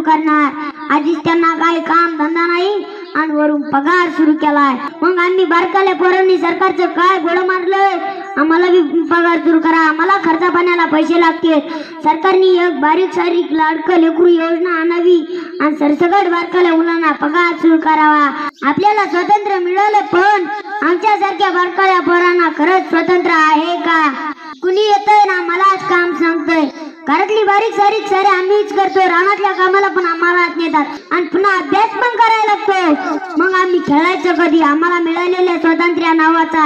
करणार। आधीच त्यांना काही काम धंदा नाही आणि वरून पगार सुरू केलाय। मग आम्ही बारकाल्या पोरांनी सरकारचं काय गोड मारलंय, आम्हाला बी पगार सुरू करा, आम्हाला खर्चा पाण्याला पैसे लागतील। सरकारने एक बारीक सारीक लाडकं लेकरू योजना आणावी आणि सरसकट बारकाल्या मुलांना पगार सुरू करावा। आपल्याला स्वातंत्र्य मिळालं, पण आमच्यासारख्या बारकाल्या पोरांना खरंच स्वातंत्र्य आहे का? कुणी येतंय ना मलाच काम सांगतोय, घरातली बारीक सारीक सारे आम्हीच करतो, रानातल्या कामाला पण आम्हालाच नेतात आणि पुन्हा अभ्यास पण करायला लागतो। मग आम्ही खेळायचं कधी? आम्हाला मिळालेल्या स्वातंत्र्य नावाचा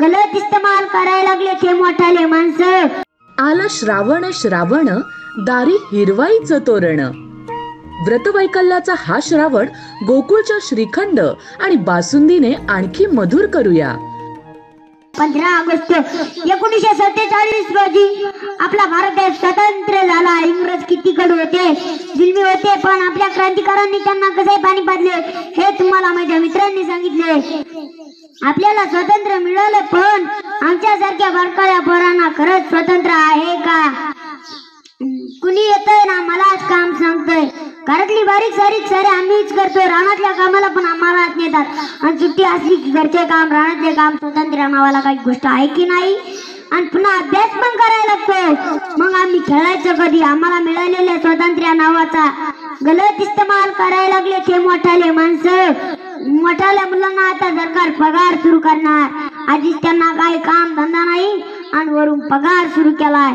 गलत इस्तेमाल करायला लागले ते मोठाले माणसं। आला श्रावण श्रावण दारी हिरवाईचं तोरण। व्रतवैकल्याचा हा श्रावण गोकुळच्या श्रीखंड आणि बासुंदीने आणखी मधुर करूया। 15 ऑगस्ट 1947 रोजी आपला भारत देश स्वतंत्र झाला। इंग्रज किती कडू होते, जुलमी होते, पण आपल्या क्रांतिकारांनी त्यांना कसे पाणी पाजले हे तुम्हाला माझ्या मित्रांनी सांगितले। आपल्याला स्वातंत्र्य मिळालं, पण आमच्यासारख्या बारकाल्या पोरांना खरंच स्वातंत्र्य आहे का? कुणी येतंय ना मलाच काम सांगतोय, घरातली बारीक सारीक सारे आम्हीच करतो, रानातल्या कामाला पण आम्हालाच नेतात आणि सुट्टी असली की घरचे काम रानातले काम। स्वातंत्र्य नावाला काही गोष्ट आहे की नाही? आणि पुन्हा अभ्यास पण करायला लागतो। मग आम्ही खेळायचं कधी? आम्हाला मिळालेल्या स्वातंत्र्य नावाचा गलत इस्तेमाल करायला लागले ते मोठाले माणसं। मोठाल्या मुलांना आता सरकार पगार सुरू करणार। आधीच त्यांना काही काम धंदा नाही आणि वरून पगार सुरू केलाय।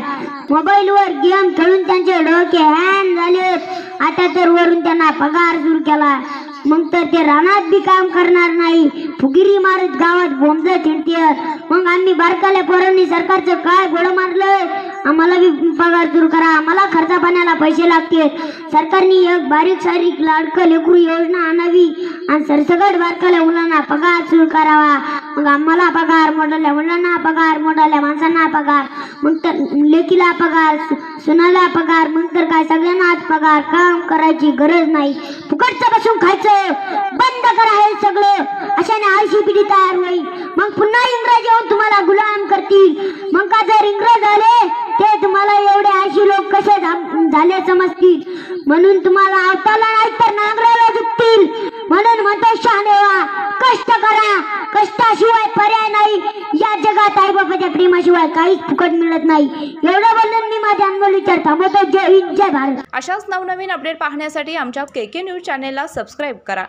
मोबाईलवर गेम खेळून त्यांचे डोके हँग झालेत, आता तर वरून त्यांना पगार सुरू केलाय। मग तर ते रानात बी काम करणार नाही, फुगिरी मारत गावात बोंब थिंडतात। मग आम्ही बारकाल्या पोरांनी सरकारचं काय गोड मारलंय, आम्हाला बी पगार सुरू करा, आम्हाला खर्चा पाण्याला पैसे लागतील। सरकारने एक बारीक सारीक लाडकं लेकरू योजना आणावी आणि सरसकट बारकाल्या मुलांना पगार सुरू करावा। मग आम्हाला पगार, मोठ्या मुलांना पगार, मोठ्या माणसांना पगार, मग तर लेकीला पगार, सुनाला पगार, मग तर काय सगळ्यांनाच पगार। काम करायची गरज नाही, फुकटचं बसून खायचं बंद करा हे सगळं, अशाने आळशी पिढी तयार होईल। मग पुन्हा इंग्रज येऊन तुम्हाला गुलाम करतील। मग का जर इंग्रज आले ते तुम्हाला एवढे आळशी लोक कसे झाले समजतील? म्हणून तुम्हाला आवताला नाही तर नांगराला झुकतील। म्हणून म्हणतो शहाणे व्हा, कष्ट करा, कष्टाशिवाय पर्याय नाही। या जगात आई बाबाच्या प्रेमाशिवाय काहीच फुकट मिळत नाही। एवढं बोलून मी माझ्या अनमोल विचार थांबवतो। जय हिंद, जय भारत। अशाच नवनवीन अपडेट पाहण्यासाठी आमच्या KK न्यूज चॅनेलला सबस्क्राईब करा।